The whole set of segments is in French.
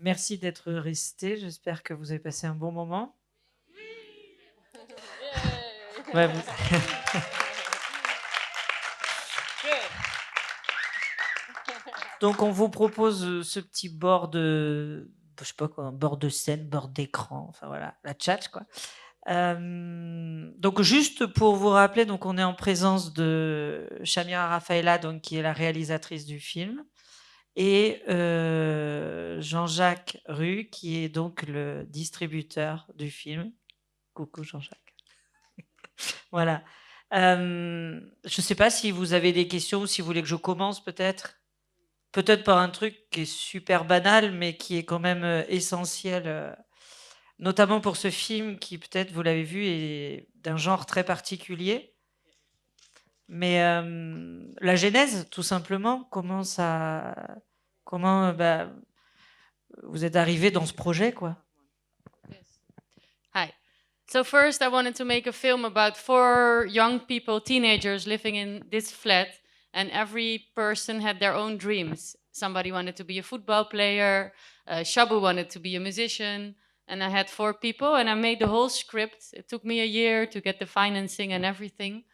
Merci d'être resté. J'espère que vous avez passé un bon moment. Ouais, vous... Donc, on vous propose ce petit bord de, je sais pas quoi, un bord de scène, bord d'écran, enfin voilà, la tchatch quoi. Donc, juste pour vous rappeler, donc on est en présence de Shamira Rafaela, donc qui est la réalisatrice du film, et Jean-Jacques Rue, qui est donc le distributeur du film. Coucou Jean-Jacques. Voilà. Je ne sais pas si vous avez des questions ou si vous voulez que je commence peut-être. Peut-être par un truc qui est super banal, mais qui est quand même essentiel, notamment pour ce film qui, peut-être, vous l'avez vu, est d'un genre très particulier. Mais la genèse, tout simplement, comment vous êtes arrivé dans ce projet, quoi. Hi. So first, I wanted to make a film about 4 young people, teenagers living in this flat, and every person had their own dreams. Somebody wanted to be a football player, Shabu wanted to be a musician, and I had 4 people, and I made the whole script. It took me a year to get the financing and everything.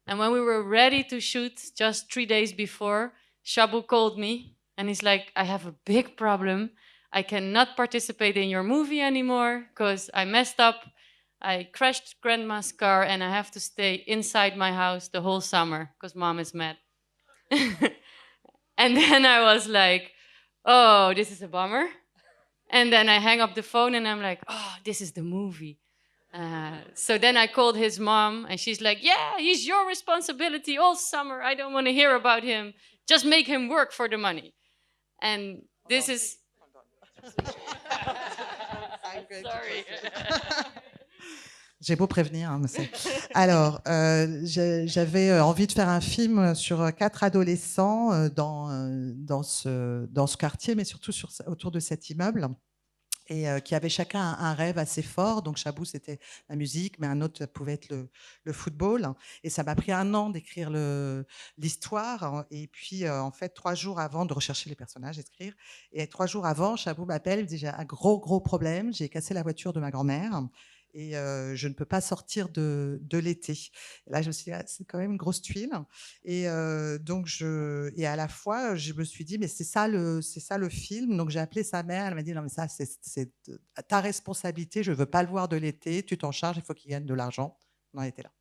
And when we were ready to shoot, just 3 days before, Shabu called me, and he's like, I have a big problem. I cannot participate in your movie anymore because I messed up. I crashed grandma's car and I have to stay inside my house the whole summer because mom is mad. And then I was like, oh, this is a bummer. And then I hang up the phone and I'm like, oh, this is the movie. So then I called his mom and she's like, yeah, he's your responsibility all summer. I don't want to hear about him. Just make him work for the money. And this is. Sorry. J'ai beau prévenir. Hein, alors, j'avais envie de faire un film sur 4 adolescents dans ce quartier, mais surtout autour de cet immeuble. Et qui avaient chacun un rêve assez fort. Donc, Chabou, c'était la musique, mais un autre pouvait être le football. Et ça m'a pris 1 an d'écrire l'histoire. Et puis, en fait, 3 jours avant de rechercher les personnages, d'écrire. Et 3 jours avant, Chabou m'appelle, il me dit, j'ai un gros problème. J'ai cassé la voiture de ma grand-mère et je ne peux pas sortir de l'été. Et là, je me suis dit, ah, c'est quand même une grosse tuile. Et donc, et à la fois, je me suis dit, mais c'est ça le film. Donc, j'ai appelé sa mère. Elle m'a dit, non, mais ça, c'est ta responsabilité. Je ne veux pas le voir de l'été. Tu t'en charges. Il faut qu'il gagne de l'argent. On en était là.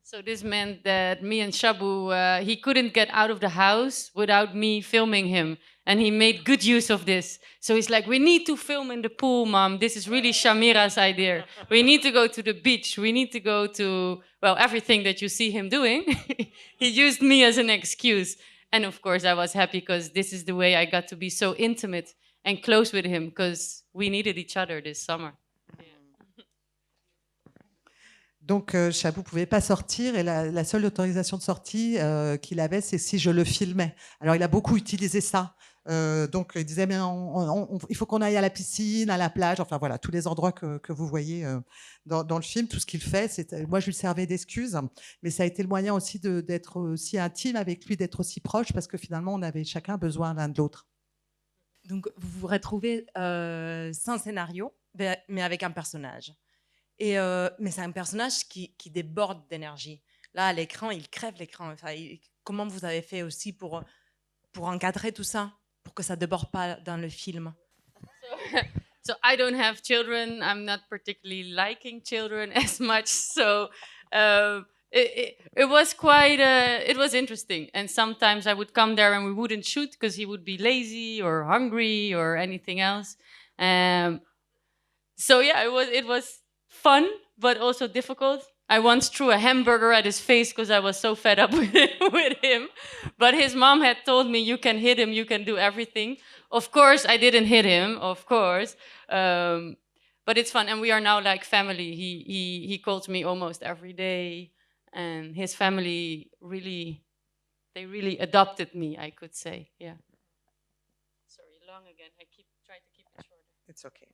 So this meant that me and Shabu, he couldn't get out of the house without me filming him. And he made good use of this. So he's like, we need to film in the pool, Mom. This is really Shamira's idea. We need to go to the beach. We need to go to, well, everything that you see him doing. He used me as an excuse. And of course, I was happy because this is the way I got to be so intimate and close with him because we needed each other this summer. Donc, Chabou ne pouvait pas sortir et la seule autorisation de sortie qu'il avait, c'est si je le filmais. Alors, il a beaucoup utilisé ça. Donc, il disait, mais il faut qu'on aille à la piscine, à la plage, enfin voilà, tous les endroits que vous voyez dans le film, tout ce qu'il fait. Moi, je lui servais d'excuse, mais ça a été le moyen aussi d'être aussi intime avec lui, d'être aussi proche, parce que finalement, on avait chacun besoin l'un de l'autre. Donc, vous vous retrouvez sans scénario, mais avec un personnage. Mais c'est un personnage qui déborde d'énergie. Là, à l'écran, il crève l'écran. Enfin, comment vous avez fait aussi pour encadrer tout ça, pour que ça ne déborde pas dans le film? So I don't have children. I'm not particularly liking children as much. So it was quite, it was interesting. And sometimes I would come there and we wouldn't shoot because he would be lazy or hungry or anything else. So yeah, it was fun, but also difficult. I once threw a hamburger at his face because I was so fed up with him. But his mom had told me, you can hit him, you can do everything. Of course, I didn't hit him, of course. But it's fun, and we are now like family. He calls me almost every day, and his family they really adopted me, I could say, yeah. Sorry, long again. I try to keep it shorter. It's okay.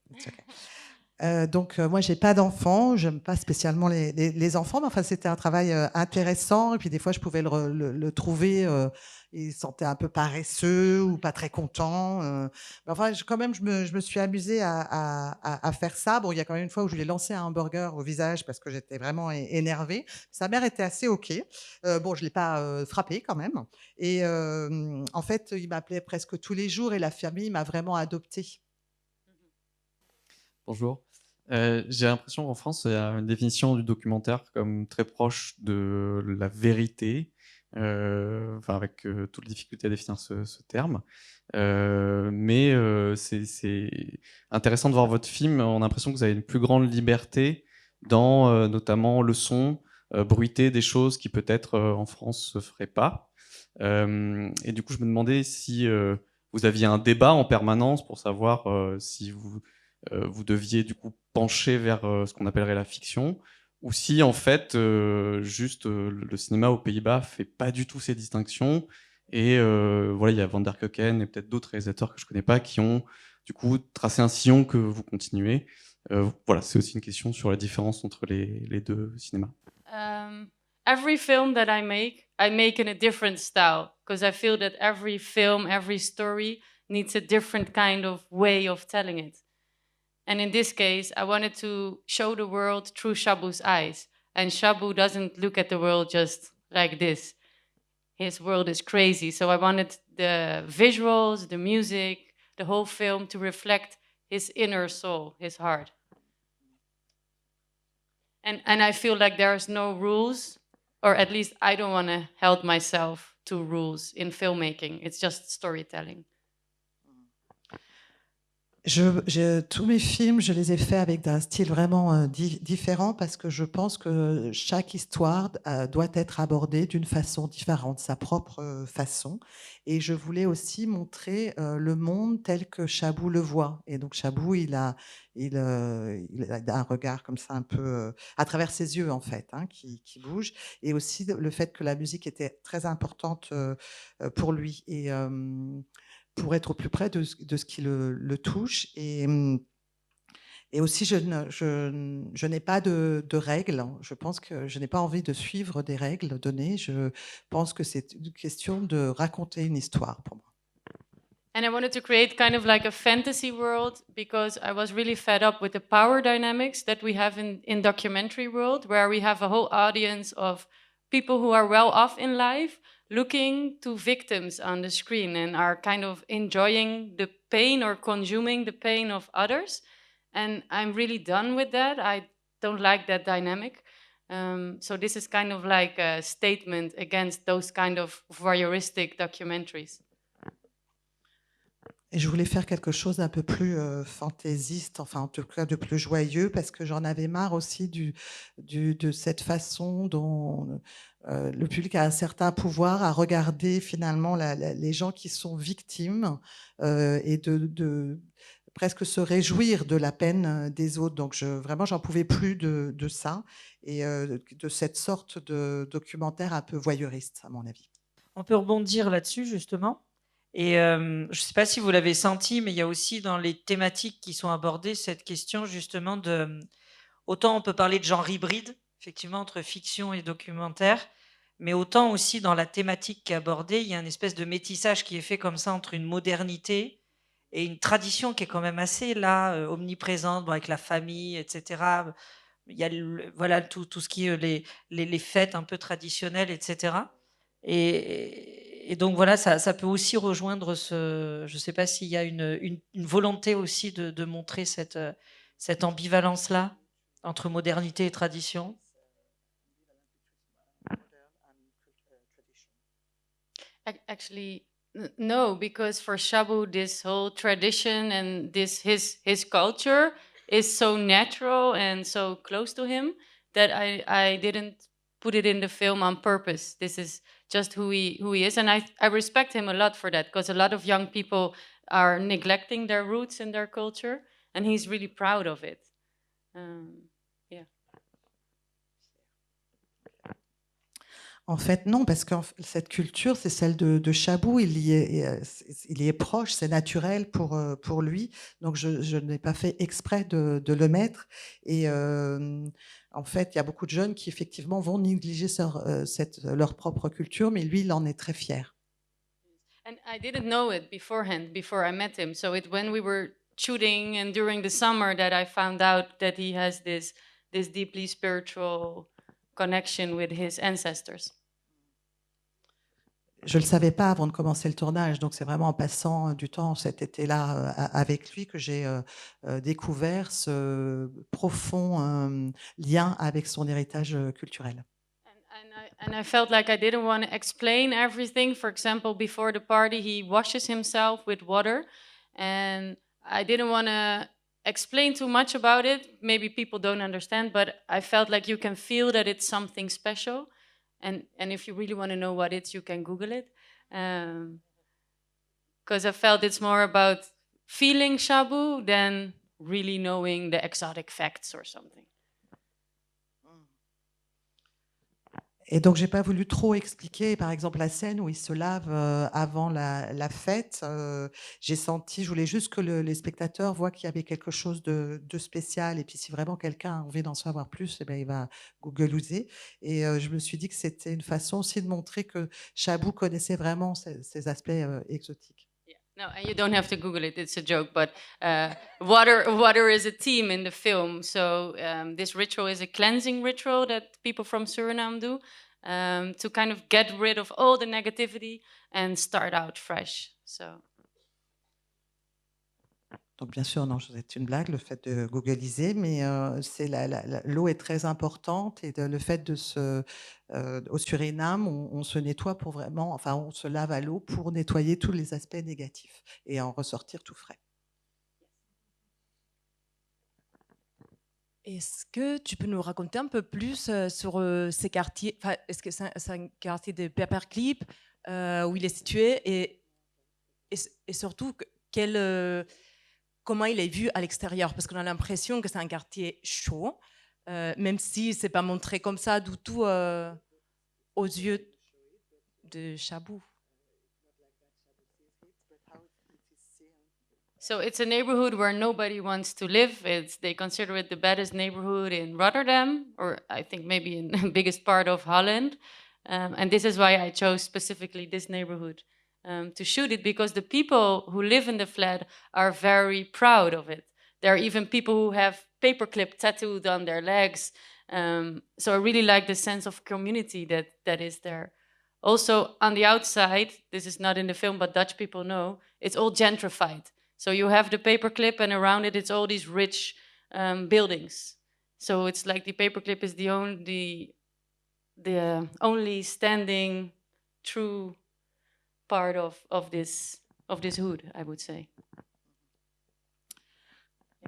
Moi, j'ai pas d'enfants, j'aime pas spécialement les enfants, mais enfin, c'était un travail intéressant. Et puis, des fois, je pouvais le trouver, il se sentait un peu paresseux ou pas très content. Mais enfin, quand même, je me suis amusée à faire ça. Bon, il y a quand même une fois où je lui ai lancé un hamburger au visage parce que j'étais vraiment énervée. Sa mère était assez OK. Bon, je l'ai pas frappé quand même. Et en fait, il m'appelait presque tous les jours et la famille m'a vraiment adoptée. Bonjour. J'ai l'impression qu'en France, il y a une définition du documentaire comme très proche de la vérité, enfin avec toutes les difficultés à définir ce terme. Mais c'est intéressant de voir votre film. On a l'impression que vous avez une plus grande liberté dans notamment le son, bruiter des choses qui peut-être en France se feraient pas. Et du coup, je me demandais si vous aviez un débat en permanence pour savoir si vous deviez du coup pencher vers ce qu'on appellerait la fiction, ou si en fait juste le cinéma aux Pays-Bas fait pas du tout ces distinctions, et voilà, il y a Van der Keuken et peut-être d'autres réalisateurs que je connais pas qui ont du coup tracé un sillon que vous continuez. Voilà, c'est aussi une question sur la différence entre les deux cinémas. Every film that I make in a different style, because I feel that every film, every story needs a different kind of way of telling it. And in this case, I wanted to show the world through Shabu's eyes. And Shabu doesn't look at the world just like this. His world is crazy. So I wanted the visuals, the music, the whole film to reflect his inner soul, his heart. And I feel like there's no rules, or at least I don't want to held myself to rules in filmmaking. It's just storytelling. Tous mes films, je les ai faits avec un style vraiment différent parce que je pense que chaque histoire doit être abordée d'une façon différente, sa propre façon. Et je voulais aussi montrer le monde tel que Chabou le voit. Et donc Chabou, il a un regard comme ça un peu à travers ses yeux en fait, hein, qui bouge. Et aussi le fait que la musique était très importante pour lui. Et pour être au plus près de ce qui le touche. Et aussi, je n'ai pas de règles. Je pense que je n'ai pas envie de suivre des règles données. Je pense que c'est une question de raconter une histoire pour moi. And I wanted to create kind of like a fantasy world because I was really fed up with the power dynamics that we have in documentary world, where we have a whole audience of people who are well off in life looking to victims on the screen and are kind of enjoying the pain or consuming the pain of others. And I'm really done with that. I don't like that dynamic. So this is kind of like a statement against those kind of voyeuristic documentaries. Et je voulais faire quelque chose d'un peu plus fantaisiste, enfin en tout cas de plus joyeux, parce que j'en avais marre aussi de cette façon dont le public a un certain pouvoir à regarder finalement les gens qui sont victimes et de presque se réjouir de la peine des autres. Donc vraiment, j'en pouvais plus de ça et de cette sorte de documentaire un peu voyeuriste, à mon avis. On peut rebondir là-dessus, justement. Et je ne sais pas si vous l'avez senti, mais il y a aussi dans les thématiques qui sont abordées cette question justement de... Autant on peut parler de genre hybride, effectivement, entre fiction et documentaire, mais autant aussi dans la thématique qui est abordée, il y a une espèce de métissage qui est fait comme ça entre une modernité et une tradition qui est quand même assez là, omniprésente, bon, avec la famille, etc. Il y a voilà, tout ce qui est les fêtes un peu traditionnelles, etc. Et donc voilà, ça peut aussi rejoindre ce... Je ne sais pas s'il y a une volonté aussi de montrer cette ambivalence-là entre modernité et tradition. Actually, no, because for Shabu, this whole tradition and his culture is so natural and so close to him that I didn't put it in the film on purpose. This is just who he is, and I respect him a lot for that, because a lot of young people are neglecting their roots and their culture, and he's really proud of it. Yeah. En fait, non, parce que cette culture, c'est celle de Chabou. Il y est proche, c'est naturel pour lui. Donc, je n'ai pas fait exprès de le mettre. Et en fait, il y a beaucoup de jeunes qui, effectivement, vont négliger leur propre culture, mais lui, il en est très fier. And I didn't know it beforehand, before I met him. So when we were shooting and during the summer that I found out that he has this deeply spiritual connection with his ancestors. Je ne le savais pas avant de commencer le tournage, donc c'est vraiment en passant du temps cet été-là avec lui que j'ai découvert ce profond lien avec son héritage culturel. And I felt like I didn't want to explain everything. For example, before the party, he washes himself with water, and I didn't want to explain too much about it. Maybe people don't understand, but I felt like you can feel that it's something special. And if you really want to know what it's, you can Google it. Because I felt it's more about feeling Shabu than really knowing the exotic facts or something. Et donc, j'ai pas voulu trop expliquer, par exemple, la scène où il se lave avant la fête. J'ai senti, je voulais juste que les spectateurs voient qu'il y avait quelque chose de spécial. Et puis, si vraiment quelqu'un a envie d'en savoir plus, eh ben, il va googlouser. Et je me suis dit que c'était une façon aussi de montrer que Chabou connaissait vraiment ces aspects exotiques. No, and you don't have to Google it. It's a joke, but water is a theme in the film. So this ritual is a cleansing ritual that people from Suriname do to kind of get rid of all the negativity and start out fresh. So. Donc, bien sûr, non, c'est une blague, le fait de googliser, mais l'eau est très importante et le fait au Suriname, on se nettoie pour vraiment, enfin, on se lave à l'eau pour nettoyer tous les aspects négatifs et en ressortir tout frais. Est-ce que tu peux nous raconter un peu plus sur ces quartiers? Est-ce que c'est un quartier de Paperclip où il est situé et surtout comment il est vu à l'extérieur? Parce qu'on a l'impression que c'est un quartier chaud, même si c'est pas montré comme ça du tout aux yeux de Chabou. So it's a neighborhood where nobody wants to live. They consider it the baddest neighborhood in Rotterdam, or I think maybe in the biggest part of Holland. And this is why I chose specifically this neighborhood to shoot it, because the people who live in the flat are very proud of it. There are even people who have paperclip tattooed on their legs. So I really like the sense of community that is there. Also, on the outside, this is not in the film, but Dutch people know, it's all gentrified. So you have the paperclip, and around it, it's all these rich buildings. So it's like the paperclip is the only standing true part of this hood, I would say.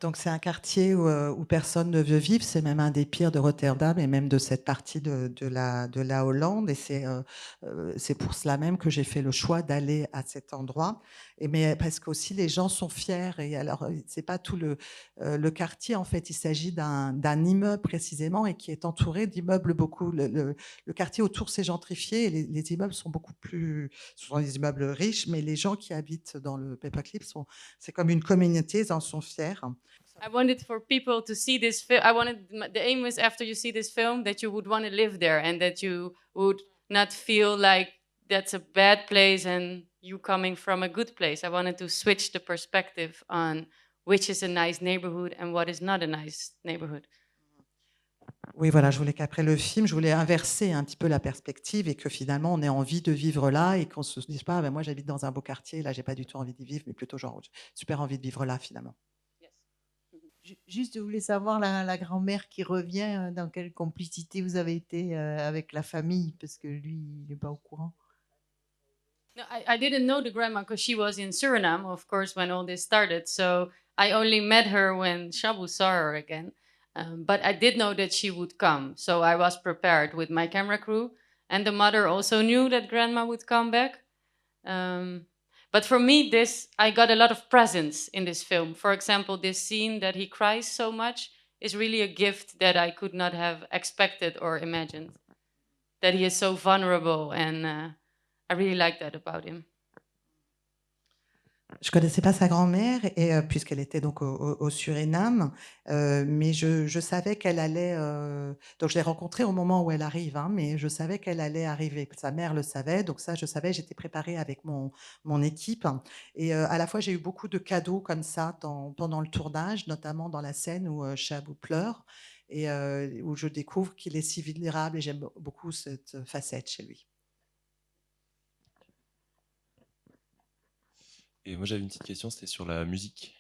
Donc, c'est un quartier où personne ne veut vivre. C'est même un des pires de Rotterdam et même de cette partie de la Hollande. Et c'est pour cela même que j'ai fait le choix d'aller à cet endroit. Mais parce qu'aussi, les gens sont fiers. Et alors, c'est pas tout le quartier, en fait. Il s'agit d'un immeuble précisément et qui est entouré d'immeubles beaucoup. Le quartier autour s'est gentrifié et les immeubles sont beaucoup plus. Ce sont des immeubles riches, mais les gens qui habitent dans le Paperclip c'est comme une communauté, ils en sont fiers. I wanted for people to see this film. The aim was after you see this film that you would want to live there and that you would not feel like that's a bad place and you coming from a good place. I wanted to switch the perspective on which is a nice neighborhood and what is not a nice neighborhood. Oui, voilà, je voulais qu'après le film, je voulais inverser un petit peu la perspective et que finalement, on ait envie de vivre là et qu'on ne se dise pas, moi j'habite dans un beau quartier, là, j'ai pas du tout envie d'y vivre, mais plutôt genre, super envie de vivre là finalement. Juste, je voulais savoir la grand-mère qui revient, dans quelle complicité vous avez été avec la famille, parce que lui, il n'est pas au courant. No, I didn't know the grandma because she was in Suriname, of course, when all this started. So I only met her when Shabu saw her again. But I did know that she would come. So I was prepared with my camera crew. And the mother also knew that grandma would come back. But for me, I got a lot of presents in this film. For example, this scene that he cries so much is really a gift that I could not have expected or imagined. that he is so vulnerable, and I really like that about him. Je connaissais pas sa grand-mère et puisqu'elle était donc au Suriname, mais je savais qu'elle allait, donc je l'ai rencontrée au moment où elle arrive, hein, mais je savais qu'elle allait arriver. Sa mère le savait, donc ça je savais, j'étais préparée avec mon équipe et à la fois j'ai eu beaucoup de cadeaux comme ça pendant le tournage, notamment dans la scène où Chabou pleure et où je découvre qu'il est si vulnérable et j'aime beaucoup cette facette chez lui. Et moi, j'avais une petite question, c'était sur la musique.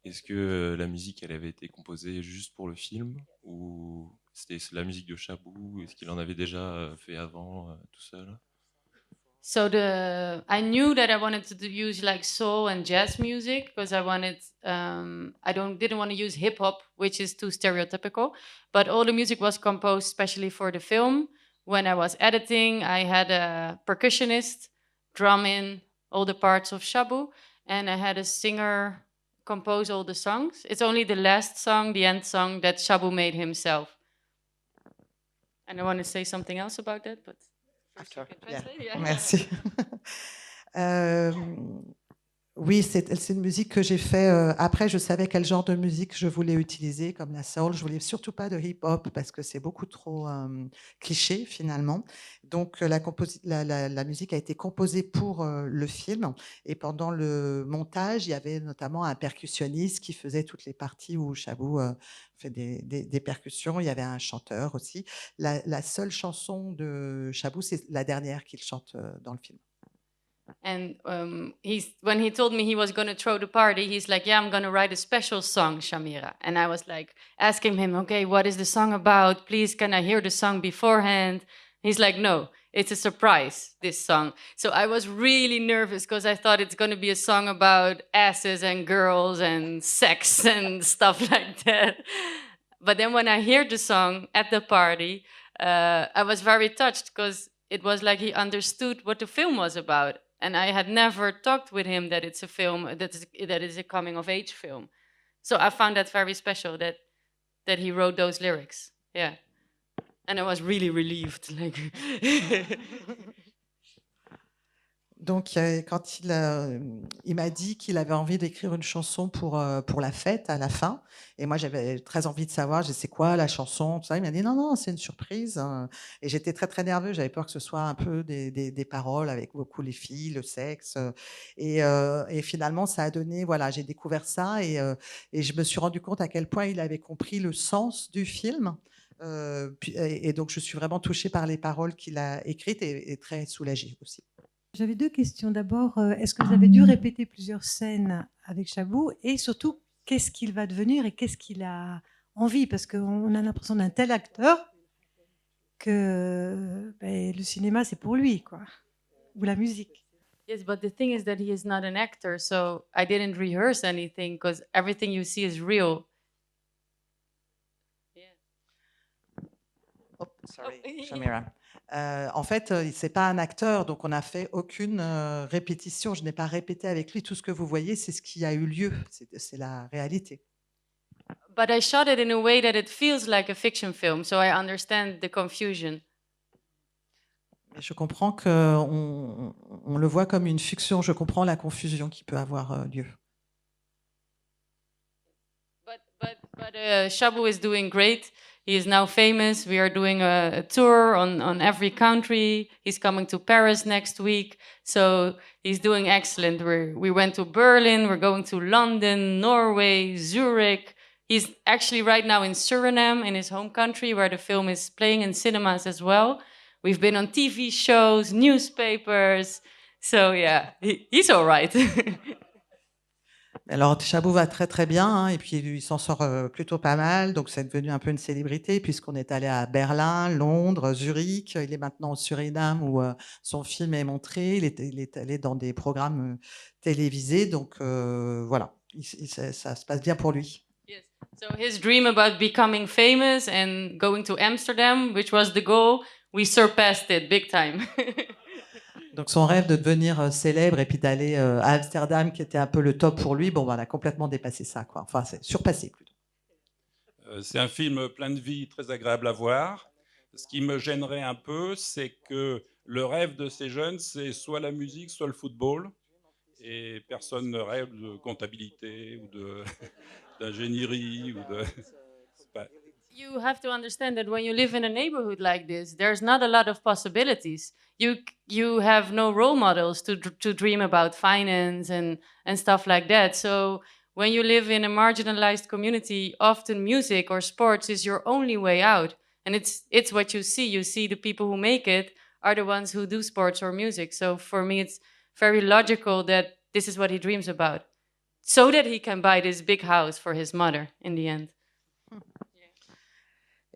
Est-ce que la musique, elle avait été composée juste pour le film ou c'était la musique de Chabou? Est-ce qu'il en avait déjà fait avant, tout seul? So I knew that I wanted to use like soul and jazz music because I wanted didn't want to use hip hop, which is too stereotypical. But all the music was composed specially for the film. When I was editing, I had a percussionist drum in all the parts of Shabu, and I had a singer compose all the songs. It's only the last song, the end song, that Shabu made himself. And I want to say something else about that, but first you can translate. Yeah. Merci. Oui, c'est une musique que j'ai fait. Après, je savais quel genre de musique je voulais utiliser, comme la soul. Je voulais surtout pas de hip-hop parce que c'est beaucoup trop cliché finalement. Donc, la musique a été composée pour le film. Et pendant le montage, il y avait notamment un percussionniste qui faisait toutes les parties où Chabou fait des percussions. Il y avait un chanteur aussi. La seule chanson de Chabou, c'est la dernière qu'il chante dans le film. And when he told me he was going to throw the party, he's like, yeah, I'm going to write a special song, Shamira. And I was like, asking him, okay, what is the song about? Please, can I hear the song beforehand? He's like, no, it's a surprise, this song. So I was really nervous because I thought it's going to be a song about asses and girls and sex and stuff like that. But then when I heard the song at the party, I was very touched because it was like he understood what the film was about. And I had never talked with him that it's a film that is a coming of age film. So I found that very special that he wrote those lyrics. Yeah. And I was really relieved. Like Donc, quand il m'a dit qu'il avait envie d'écrire une chanson pour la fête à la fin, et moi j'avais très envie de savoir, je sais quoi la chanson, tout ça. Il m'a dit non, c'est une surprise. Et j'étais très très nerveuse, j'avais peur que ce soit un peu des paroles avec beaucoup les filles, le sexe. Et finalement, ça a donné, voilà, j'ai découvert ça et je me suis rendu compte à quel point il avait compris le sens du film. Et donc, je suis vraiment touchée par les paroles qu'il a écrites et très soulagée aussi. J'avais deux questions. D'abord, est-ce que vous avez dû répéter plusieurs scènes avec Chabou? Et surtout, qu'est-ce qu'il va devenir et qu'est-ce qu'il a envie? Parce qu'on a l'impression d'un tel acteur que le cinéma, c'est pour lui, quoi. Ou la musique. Yes, but the thing is that he is not an actor, so I didn't rehearse anything because everything you see is real. Oh, sorry, Shamira. En fait, c'est pas un acteur, donc on n'a fait aucune répétition. Je n'ai pas répété avec lui. Tout ce que vous voyez, c'est ce qui a eu lieu. C'est la réalité. But I shot it in a way that it feels like a fiction film, so I understand the confusion. Mais je comprends qu'on le voit comme une fiction. Je comprends la confusion qui peut avoir lieu. But Chabou is doing great. He is now famous. We are doing a tour on every country. He's coming to Paris next week. So he's doing excellent. We went to Berlin. We're going to London, Norway, Zurich. He's actually right now in Suriname, in his home country, where the film is playing in cinemas as well. We've been on TV shows, newspapers. So yeah, he's all right. Alors, Chabou va très très bien, hein, et puis il s'en sort plutôt pas mal, donc c'est devenu un peu une célébrité puisqu'on est allé à Berlin, Londres, Zurich, il est maintenant au Suriname où son film est montré, il est allé dans des programmes télévisés, donc voilà, ça se passe bien pour lui. Yes. So his dream about becoming famous and going to Amsterdam, which was the goal, we surpassed it big time. Donc son rêve de devenir célèbre et puis d'aller à Amsterdam, qui était un peu le top pour lui, bon, on a complètement dépassé ça, quoi. Enfin, c'est surpassé plutôt. C'est un film plein de vie, très agréable à voir. Ce qui me gênerait un peu, c'est que le rêve de ces jeunes, c'est soit la musique, soit le football. Et personne ne rêve de comptabilité ou d'ingénierie ou de... c'est pas- You have to understand that when you live in a neighborhood like this, there's not a lot of possibilities. You have no role models to dream about finance and stuff like that. So when you live in a marginalized community, often music or sports is your only way out. And it's what you see. You see the people who make it are the ones who do sports or music. So for me, it's very logical that this is what he dreams about, so that he can buy this big house for his mother in the end.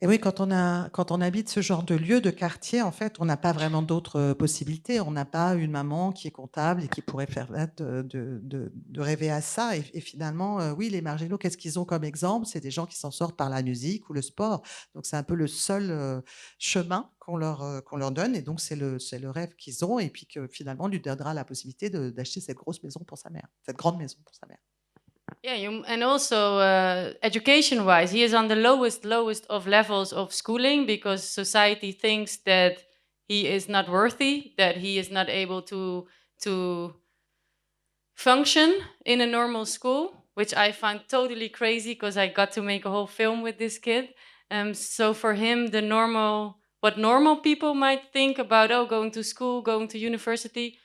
Et oui, quand on habite ce genre de lieu, de quartier, en fait, on n'a pas vraiment d'autres possibilités. On n'a pas une maman qui est comptable et qui pourrait permettre de rêver à ça. Et finalement, oui, les marginaux, qu'est-ce qu'ils ont comme exemple? C'est des gens qui s'en sortent par la musique ou le sport. Donc, c'est un peu le seul chemin qu'on leur donne. Et donc, c'est le rêve qu'ils ont. Et puis que finalement, lui donnera la possibilité d'acheter cette grosse maison pour sa mère, cette grande maison pour sa mère. Yeah, and also education-wise, he is on the lowest of levels of schooling because society thinks that he is not worthy, that he is not able to function in a normal school, which I find totally crazy because I got to make a whole film with this kid. So for him, what normal people might think about, going to school, going to university,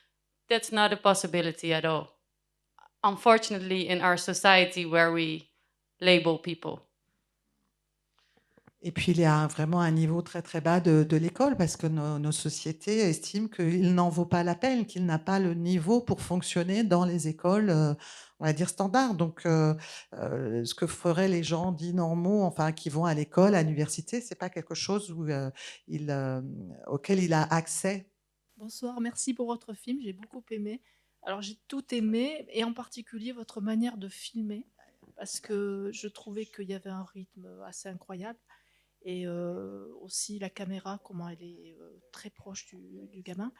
that's not a possibility at all. Unfortunately, in our society where we label people. Et puis, il y a vraiment un niveau très, très bas de l'école parce que nos sociétés estiment qu'il n'en vaut pas la peine, qu'il n'a pas le niveau pour fonctionner dans les écoles, on va dire, standards. Donc, ce que feraient les gens dits normaux, enfin, qui vont à l'école, à l'université, c'est pas quelque chose auquel il a accès. Bonsoir, merci pour votre film, j'ai beaucoup aimé. Alors j'ai tout aimé, et en particulier votre manière de filmer, parce que je trouvais qu'il y avait un rythme assez incroyable, et aussi la caméra, comment elle est très proche du gamin.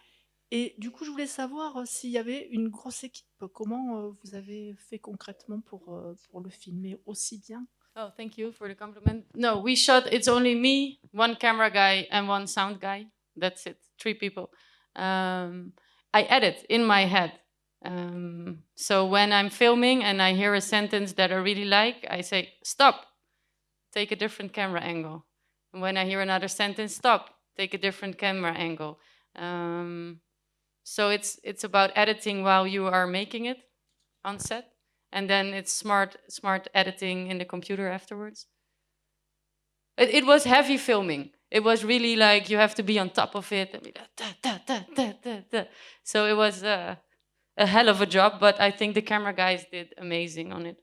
Et du coup, je voulais savoir s'il y avait une grosse équipe, comment vous avez fait concrètement pour le filmer aussi bien. Oh, thank you for the compliment. No, we shot, it's only me, one camera guy and one sound guy. That's it, 3 people. I edit in my head. So when I'm filming and I hear a sentence that I really like, I say, stop, take a different camera angle. And when I hear another sentence, stop, take a different camera angle. So it's about editing while you are making it on set. And then it's smart editing in the computer afterwards. It was heavy filming. It was really like you have to be on top of it. So it was a hell of a job, but I think the camera guys did amazing on it.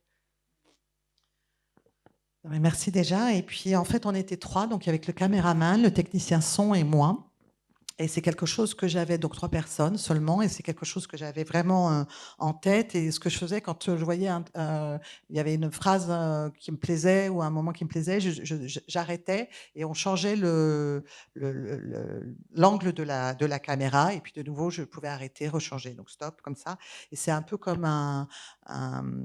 Merci déjà. Et puis, en fait, on était 3, donc avec le caméraman, le technicien son et moi. Et c'est quelque chose que j'avais, donc 3 personnes seulement, et c'est quelque chose que j'avais vraiment en tête. Et ce que je faisais quand je voyais, il y avait une phrase qui me plaisait ou un moment qui me plaisait, j'arrêtais et on changeait l'angle de la caméra. Et puis de nouveau, je pouvais arrêter, rechanger. Donc stop, comme ça. Et c'est un peu comme un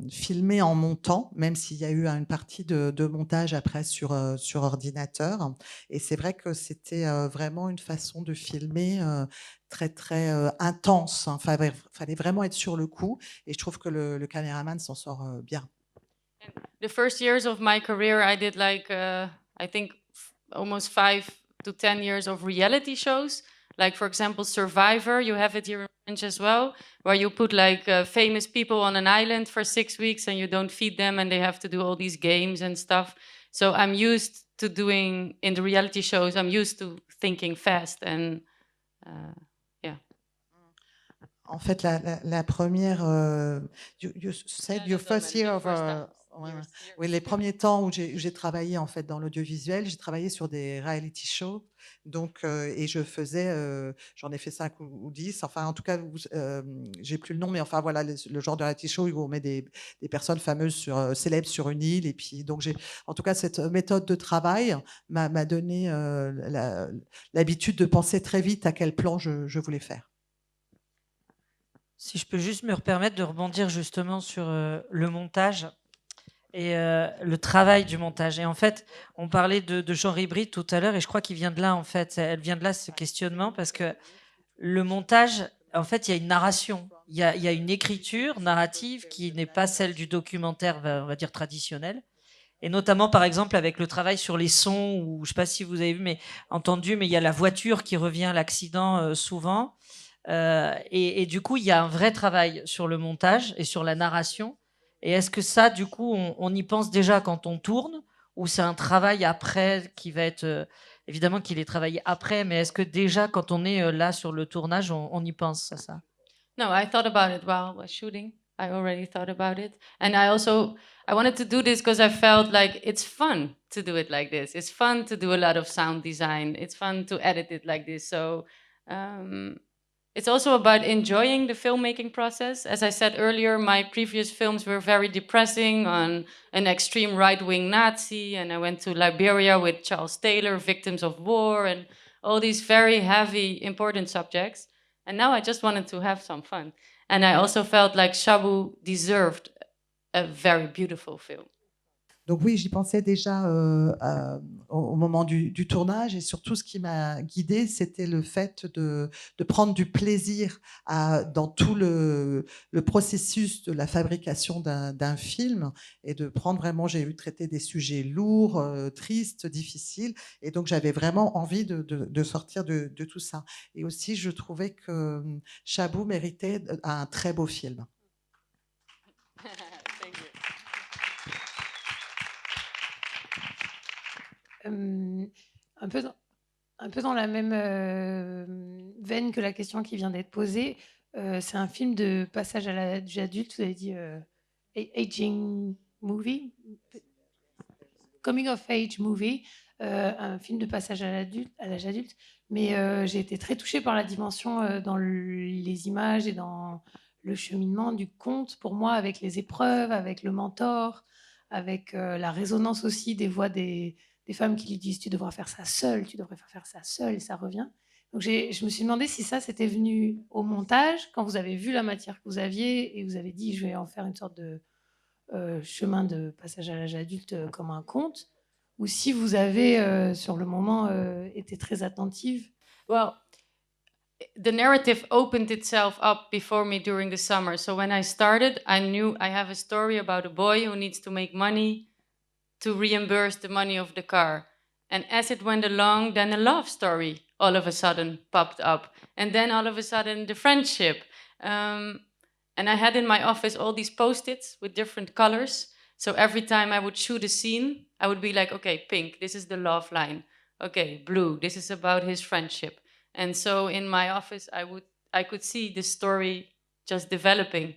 filmer en montant, même s'il y a eu une partie de montage après sur ordinateur. Et c'est vrai que c'était vraiment une façon de filmer très, très intense. Enfin, fallait vraiment être sur le coup. Et je trouve que le caméraman s'en sort bien. The first years of my career, I did I think almost 5 to 10 years of reality shows. Like, for example, Survivor, you have it here in French as well, where you put famous people on an island for 6 weeks and you don't feed them and they have to do all these games and stuff. So I'm used to doing, in the reality shows, I'm used to thinking fast and yeah. En fait, la première, you said your first year of... Oui, les premiers temps où j'ai travaillé en fait dans l'audiovisuel, j'ai travaillé sur des reality shows, donc et je faisais, j'en ai fait 5 ou 10, enfin en tout cas, j'ai plus le nom, mais enfin voilà le genre de reality show où on met des personnes fameuses célèbres sur une île, et puis donc en tout cas cette méthode de travail m'a donné l'habitude de penser très vite à quel plan je voulais faire. Si je peux juste me permettre de rebondir justement sur le montage. et le travail du montage. Et en fait, on parlait de genre hybride tout à l'heure, et je crois qu'il vient de là, en fait. Elle vient de là, ce questionnement, parce que le montage, en fait, il y a une narration, il y a une écriture narrative qui n'est pas celle du documentaire, on va dire, traditionnel. Et notamment, par exemple, avec le travail sur les sons, ou je ne sais pas si vous avez vu, mais entendu, mais il y a la voiture qui revient à l'accident souvent. Et du coup, il y a un vrai travail sur le montage et sur la narration. Et est-ce que ça, du coup, on y pense déjà quand on tourne, ou c'est un travail après qui va être... évidemment qu'il est travaillé après, mais est-ce que déjà, quand on est là sur le tournage, on y pense à ça? No, I thought about it while I was shooting. I already thought about it. And I wanted to do this because I felt like it's fun to do it like this. It's fun to do a lot of sound design. It's fun to edit it like this. So it's also about enjoying the filmmaking process. As I said earlier, my previous films were very depressing, on an extreme right-wing Nazi, and I went to Liberia with Charles Taylor, victims of war, and all these very heavy, important subjects. And now I just wanted to have some fun. And I also felt like Shabu deserved a very beautiful film. Donc oui, j'y pensais déjà au moment du tournage, et surtout ce qui m'a guidée, c'était le fait de prendre du plaisir dans tout le processus de la fabrication d'un film, et de prendre vraiment, j'ai eu traiter des sujets lourds, tristes, difficiles, et donc j'avais vraiment envie de sortir de tout ça. Et aussi, je trouvais que Chabou méritait un très beau film. Thank you. Un peu dans la même veine que la question qui vient d'être posée, c'est un film de passage à l'âge adulte, vous avez dit aging movie, coming of age movie, un film de passage à l'âge adulte, mais j'ai été très touchée par la dimension dans les images et dans le cheminement du conte, pour moi, avec les épreuves, avec le mentor, avec la résonance aussi des voix des femmes qui lui disent « tu devras faire ça seule, tu devrais faire ça seule », et ça revient. Donc je me suis demandé si ça, c'était venu au montage, quand vous avez vu la matière que vous aviez, et vous avez dit « je vais en faire une sorte de chemin de passage à l'âge adulte comme un conte », ou si vous avez, sur le moment, été très attentive. Well, the narrative opened itself up before me during the summer. So when I started, I knew I have a story about a boy who needs to make money to reimburse the money of the car. And as it went along, then a love story all of a sudden popped up. And then all of a sudden, the friendship. And I had in my office all these Post-its with different colors. So every time I would shoot a scene, I would be like, okay, pink, this is the love line. Okay, blue, this is about his friendship. And so in my office, I could see the story just developing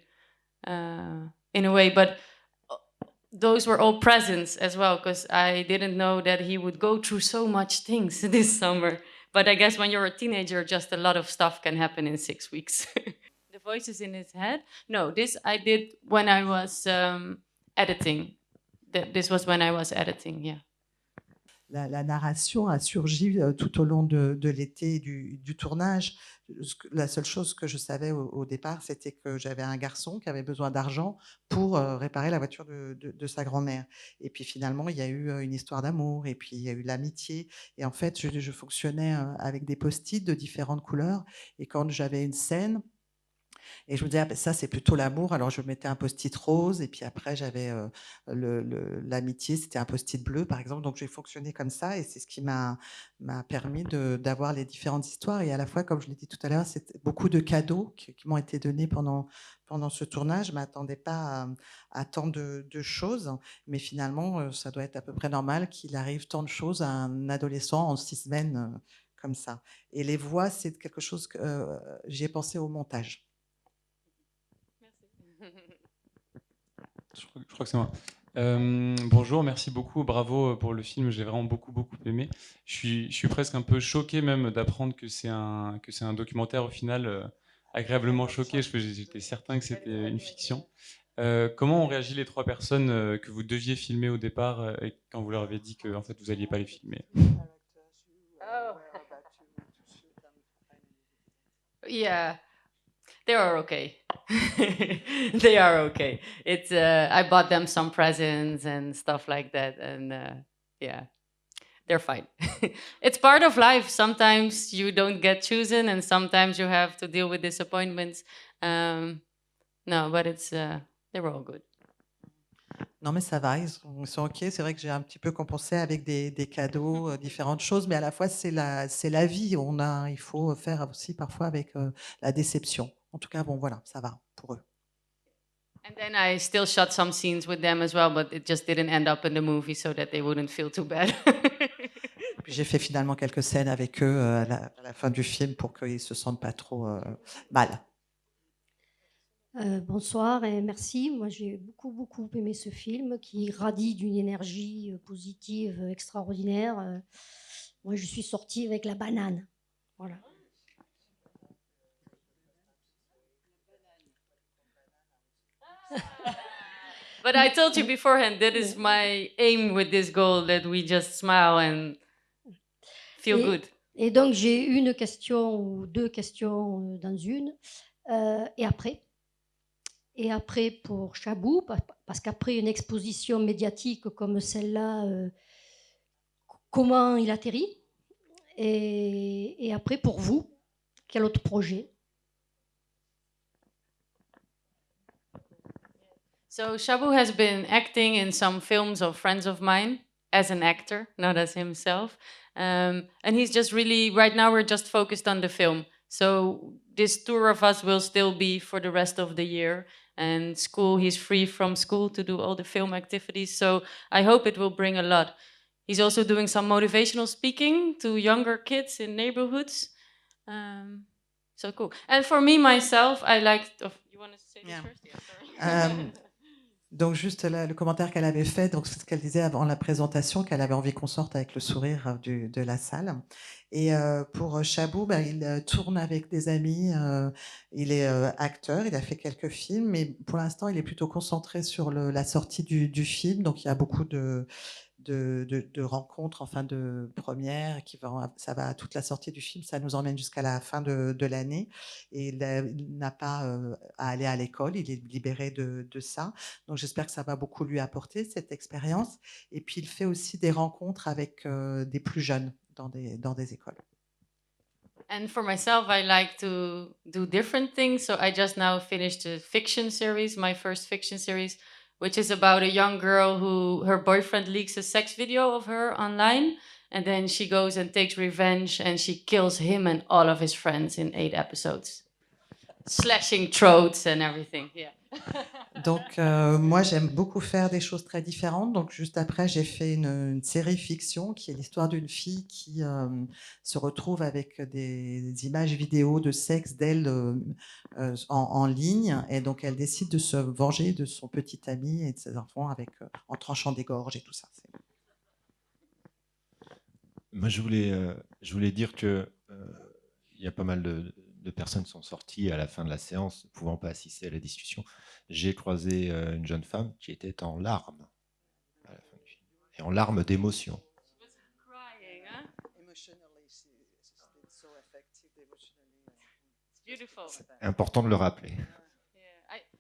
in a way. But those were all presents as well, because I didn't know that he would go through so much things this summer. But I guess when you're a teenager, just a lot of stuff can happen in 6 weeks. The voices in his head? No, this I did when I was editing. This was when I was editing, yeah. La narration a surgi tout au long de l'été du tournage. La seule chose que je savais au départ, c'était que j'avais un garçon qui avait besoin d'argent pour réparer la voiture de sa grand-mère. Et puis finalement, il y a eu une histoire d'amour, et puis il y a eu l'amitié. Et en fait, je fonctionnais avec des post-it de différentes couleurs. Et quand j'avais une scène, et je me disais, ah, ben ça, c'est plutôt l'amour. Alors, je mettais un post-it rose, et puis après, j'avais l'amitié, c'était un post-it bleu, par exemple. Donc, j'ai fonctionné comme ça, et c'est ce qui m'a permis d'avoir les différentes histoires. Et à la fois, comme je l'ai dit tout à l'heure, c'est beaucoup de cadeaux qui m'ont été donnés pendant ce tournage. Je ne m'attendais pas à tant de choses, mais finalement, ça doit être à peu près normal qu'il arrive tant de choses à un adolescent en 6 semaines, comme ça. Et les voix, c'est quelque chose que j'y ai pensé au montage. Je crois que c'est moi. Bonjour, merci beaucoup, bravo pour le film, j'ai vraiment beaucoup aimé. Je suis presque un peu choqué même d'apprendre que c'est un documentaire au final, agréablement choqué, j'étais certain que c'était une fiction. Comment ont réagi les 3 personnes que vous deviez filmer au départ et quand vous leur avez dit que en fait, vous n'alliez pas les filmer? Yeah, they were okay. They are okay. It's I bought them some presents and stuff like that, and yeah, they're fine. It's part of life. Sometimes you don't get chosen, and sometimes you have to deal with disappointments. No, but it's they were all good. Non, mais ça va, ils sont OK. C'est vrai que j'ai un petit peu compensé avec des cadeaux, différentes choses, mais à la fois, c'est la vie. Il faut faire aussi parfois avec la déception. En tout cas, bon, voilà, ça va pour eux. And then I still shot some scenes with them as well, but it just didn't end up in the movie so that they wouldn't feel too bad. Puis j'ai fait finalement quelques scènes avec eux à la fin du film pour qu'ils se sentent pas trop mal. Bonsoir et merci. Moi, j'ai beaucoup aimé ce film qui irradie d'une énergie positive extraordinaire. Moi, je suis sortie avec la banane. Voilà. But I told you beforehand, that is my aim with this goal, that we just smile and feel good. Et donc, j'ai une question ou deux questions dans une. Et après, pour Chabou, parce qu'après une exposition médiatique comme celle-là, comment il atterrit? Et après, pour vous, quel autre projet? So Chabou has been acting in some films of friends of mine as an actor, not as himself. And he's just really, right now we're just focused on the film. So this tour of us will still be for the rest of the year. And school, he's free from school to do all the film activities. So I hope it will bring a lot. He's also doing some motivational speaking to younger kids in neighborhoods. So cool. And for me, myself, I like... you want to say this first? Yeah, sorry. Donc juste là, le commentaire qu'elle avait fait, donc c'est ce qu'elle disait avant la présentation, qu'elle avait envie qu'on sorte avec le sourire de la salle. Et pour Chabou, il tourne avec des amis, il est acteur, il a fait quelques films, mais pour l'instant, il est plutôt concentré sur la sortie du film. Donc il y a beaucoup de rencontres, enfin de premières, ça va à toute la sortie du film, ça nous emmène jusqu'à la fin de l'année. Et il n'a pas à aller à l'école, il est libéré de ça. Donc j'espère que ça va beaucoup lui apporter, cette expérience. Et puis il fait aussi des rencontres avec des plus jeunes dans des écoles. And for myself, I like to do different things. So I just now finished a fiction series, my first fiction series, which is about a young girl who her boyfriend leaks a sex video of her online, and then she goes and takes revenge and she kills him and all of his friends in 8 episodes. Slashing throats and everything, yeah. Donc moi j'aime beaucoup faire des choses très différentes. Donc juste après j'ai fait une série fiction qui est l'histoire d'une fille qui se retrouve avec des images vidéo de sexe d'elle en ligne, et donc elle décide de se venger de son petit ami et de ses enfants en tranchant des gorges et tout ça. Moi je voulais dire que il y a pas mal de personnes qui sont sorties à la fin de la séance, ne pouvant pas assister à la discussion. J'ai croisé une jeune femme qui était en larmes à la fin du film, et en larmes d'émotion. C'est important de le rappeler.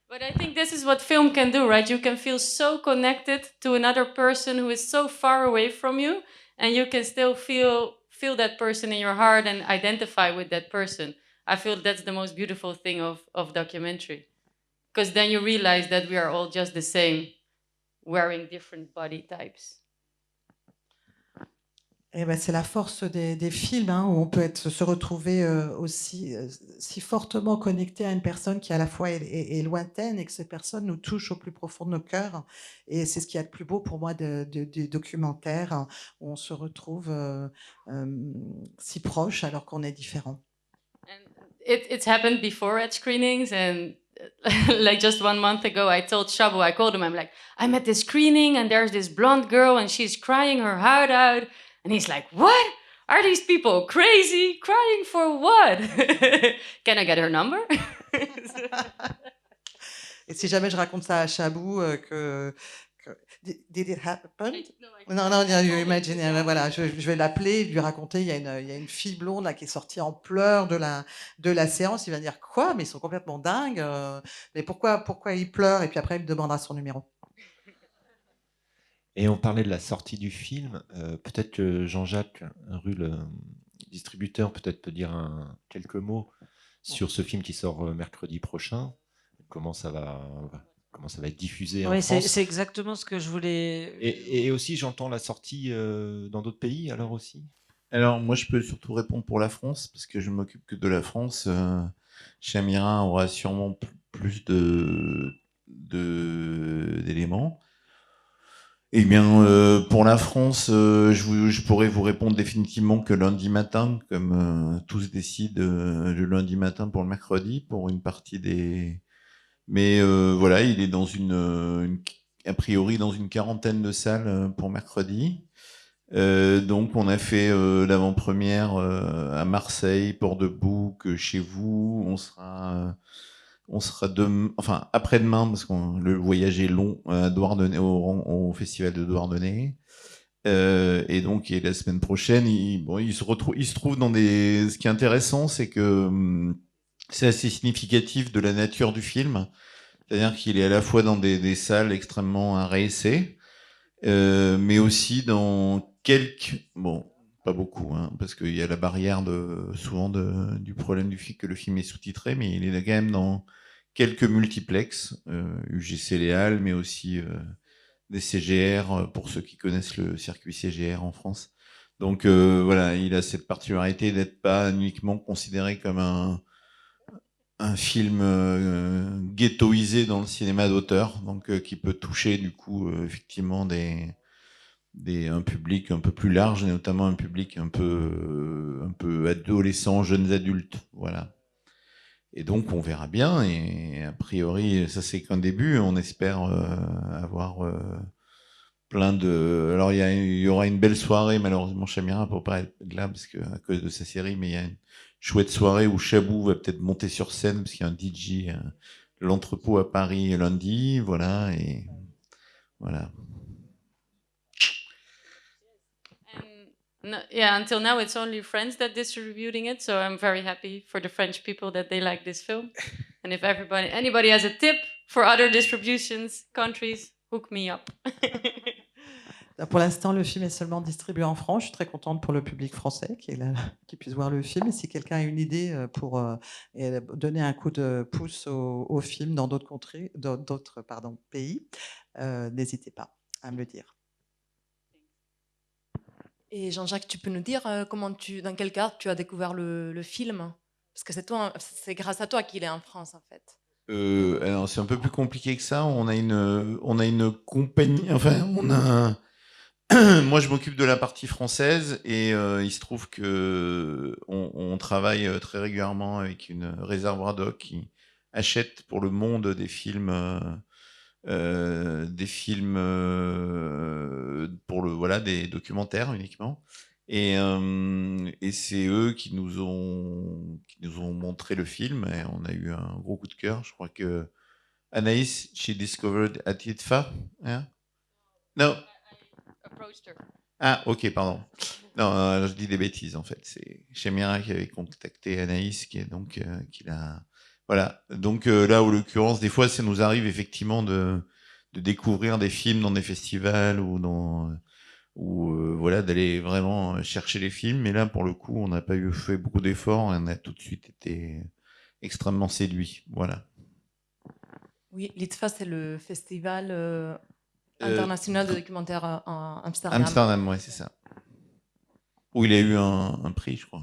But I think this is what film can do, right? You can feel so connected to another person who is so far away from you, and you can still feel that person in your heart and identify with that person. I feel that's the most beautiful thing of documentary. Because then you realize that we are all just the same, wearing different body types. Et c'est la force des films, hein, où on peut se retrouver aussi si fortement connecté à une personne qui à la fois est lointaine, et que ces personnes nous touchent au plus profond de nos cœurs. Et c'est ce qu'il y a de plus beau pour moi du documentaire, hein, où on se retrouve si proche alors qu'on est différents. It's happened before at screenings, and like just 1 month ago, I told Chabou, I called him, I'm like, I'm at this screening and there's this blonde girl and she's crying her heart out. And he's like, what? Are these people crazy? Crying for what? Can I get her number? Et si jamais je raconte ça à Chabou, Did it happen? Non, non, you imagine. Voilà, je vais l'appeler, lui raconter. Il y a une fille blonde là, qui est sortie en pleurs de la séance. Il va dire quoi? Mais ils sont complètement dingues. Mais pourquoi ils pleurent? Et puis après, il me demandera son numéro. Et on parlait de la sortie du film. Peut-être que Jean-Jacques Rue, le distributeur, peut-être peut dire quelques mots sur ce film qui sort mercredi prochain. Comment ça va être diffusé en France. C'est exactement ce que je voulais. Et aussi, j'entends la sortie dans d'autres pays, alors aussi. Alors, moi, je peux surtout répondre pour la France, parce que je ne m'occupe que de la France. Chamira aura sûrement plus d'éléments. Eh bien, pour la France, je pourrais vous répondre définitivement que lundi matin, comme tous décident le lundi matin pour le mercredi, pour une partie des... Mais voilà, il est a priori dans une quarantaine de salles pour mercredi. Donc on a fait l'avant-première à Marseille, Port-de-Bouc, chez vous. On sera après-demain, parce que le voyage est long, à Douarnenez, au festival de Douarnenez. Et donc la semaine prochaine, il se trouve dans des... Ce qui est intéressant, c'est que c'est assez significatif de la nature du film. C'est-à-dire qu'il est à la fois dans des salles extrêmement à réessai, mais aussi dans quelques... Bon, pas beaucoup, hein, parce qu'il y a la barrière souvent du problème du fait que le film est sous-titré, mais il est quand même dans quelques multiplex, UGC Les Halles, mais aussi des CGR, pour ceux qui connaissent le circuit CGR en France. Donc voilà, il a cette particularité d'être pas uniquement considéré comme un film ghettoisé dans le cinéma d'auteur, donc qui peut toucher du coup effectivement un public un peu plus large, et notamment un public un peu adolescent, jeunes adultes, voilà. Et donc on verra bien, et a priori ça c'est qu'un début, on espère avoir plein de... Alors il y aura une belle soirée, malheureusement Chamira ne peut pas être là parce à cause de sa série, mais il y a une chouette soirée où Chabou va peut-être monter sur scène parce qu'il y a un DJ, l'entrepôt à Paris lundi, voilà, et voilà. No, yeah, until now it's only France that distributing it, so I'm very happy for the French people that they like this film. And if anybody has a tip for other distributions, countries, hook me up. Pour l'instant, le film est seulement distribué en France. Je suis très contente pour le public français qui puisse voir le film. Et si quelqu'un a une idée pour donner un coup de pouce au film dans d'autres pays, n'hésitez pas à me le dire. Et Jean-Jacques, tu peux nous dire dans quel cadre tu as découvert le film? Parce que c'est grâce à toi qu'il est en France, en fait. Alors c'est un peu plus compliqué que ça. On a une compagnie. Enfin, moi, je m'occupe de la partie française, et il se trouve que on travaille très régulièrement avec une réserve Radoc qui achète pour le monde des films des documentaires uniquement, et c'est eux qui nous ont montré le film, et on a eu un gros coup de cœur. Je crois que Anaïs, she discovered at IDFA, yeah? No. Ah, ok, pardon. Non, je dis des bêtises en fait. C'est Chamira qui avait contacté Anaïs, qui l'a. Voilà. Donc là, en l'occurrence, des fois, ça nous arrive effectivement de découvrir des films dans des festivals ou voilà, d'aller vraiment chercher les films. Mais là, pour le coup, on n'a pas fait beaucoup d'efforts, et on a tout de suite été extrêmement séduits. Voilà. Oui, l'IDFA, c'est le festival international de documentaire à Amsterdam. Amsterdam, ouais, c'est ça. Où il a eu un prix, je crois.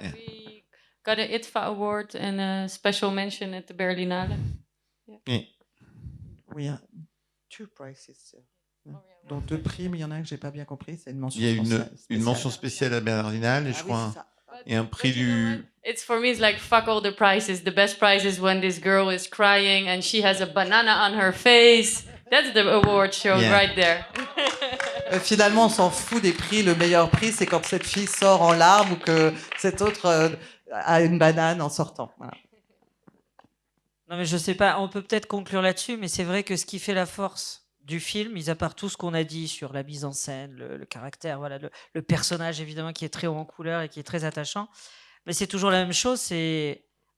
Yeah, we got an IDFA award and a special mention at the Berlinale. Yeah. Oui, il y a two prizes. Donc 2 prix, mais il y en a un que j'ai pas bien compris, c'est une mention Il y a spéciale. une mention spéciale à Berlinale, et je crois, et un prix du... It's for me, it's like fuck all the prizes. The best prize is when this girl is crying and she has a banana on her face. That's the award show right there. Finalement, on s'en fout des prix. Le meilleur prix, c'est quand cette fille sort en larmes ou que cet autre a une banane en sortant. Voilà. Non, mais je sais pas, on peut peut-être conclure là-dessus, mais c'est vrai que ce qui fait la force du film, mis à part tout ce qu'on a dit sur la mise en scène, le caractère, voilà, le personnage évidemment qui est très haut en couleur et qui est très attachant, mais c'est toujours la même chose,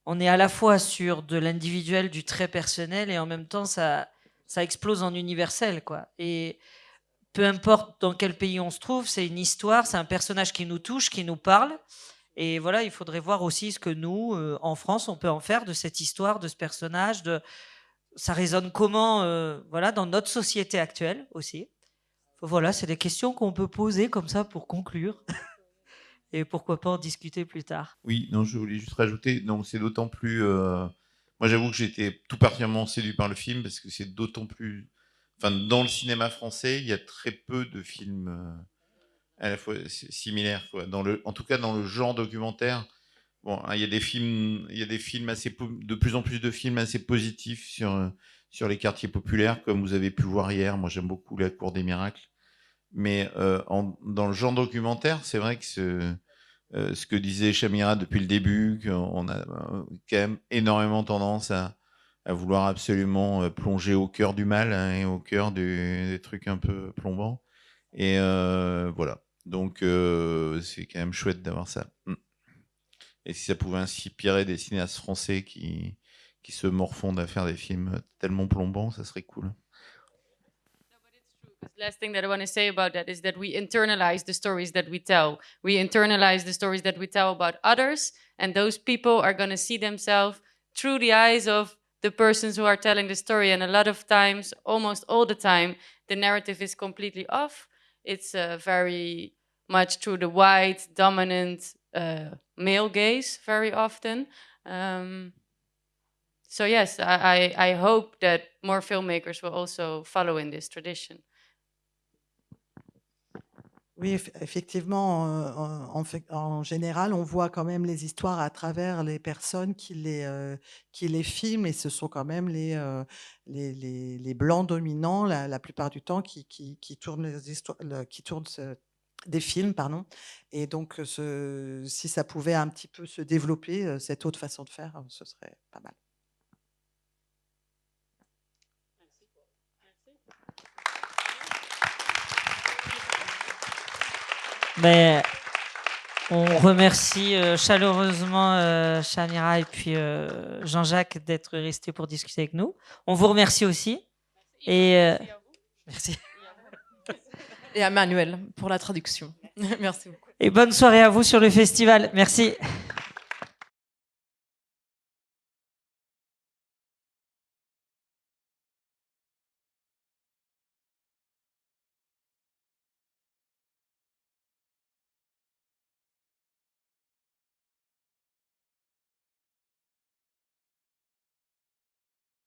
on est à la fois sur de l'individuel, du très personnel, et en même temps ça explose en universel, quoi. Et peu importe dans quel pays on se trouve, c'est une histoire, c'est un personnage qui nous touche, qui nous parle. Et voilà, il faudrait voir aussi ce que nous, en France, on peut en faire de cette histoire, de ce personnage. Ça résonne comment voilà, dans notre société actuelle aussi. Voilà, c'est des questions qu'on peut poser comme ça pour conclure. Et pourquoi pas en discuter plus tard. Oui, non, je voulais juste rajouter, donc c'est d'autant plus... Moi, j'avoue que j'ai été tout particulièrement séduit par le film, parce que c'est d'autant plus... Enfin, dans le cinéma français, il y a très peu de films à la fois similaires, quoi. En tout cas, dans le genre documentaire, bon, hein, il y a des films de plus en plus de films assez positifs sur les quartiers populaires, comme vous avez pu voir hier. Moi, j'aime beaucoup La Cour des Miracles. Mais dans le genre documentaire, c'est vrai que ce que disait Chamira depuis le début, qu'on a quand même énormément tendance à vouloir absolument plonger au cœur du mal, hein, et au cœur des trucs un peu plombants. Et voilà. Donc c'est quand même chouette d'avoir ça. Et si ça pouvait inspirer des cinéastes français qui se morfondent à faire des films tellement plombants, ça serait cool. The last thing that I want to say about that is that we internalize the stories that we tell. We internalize the stories that we tell about others, and those people are going to see themselves through the eyes of the persons who are telling the story. And a lot of times, almost all the time, the narrative is completely off. It's very much through the white, dominant male gaze very often. So yes, I hope that more filmmakers will also follow in this tradition. Oui, effectivement, en général, on voit quand même les histoires à travers les personnes qui les filment, et ce sont quand même les blancs dominants la plupart du temps qui tournent les histoires, qui tournent des films, pardon. Et donc, si ça pouvait un petit peu se développer, cette autre façon de faire, ce serait pas mal. Mais on remercie chaleureusement Chamira et puis Jean-Jacques d'être restés pour discuter avec nous. On vous remercie aussi. Et merci. Et à Manuel pour la traduction. Merci beaucoup. Et bonne soirée à vous sur le festival. Merci.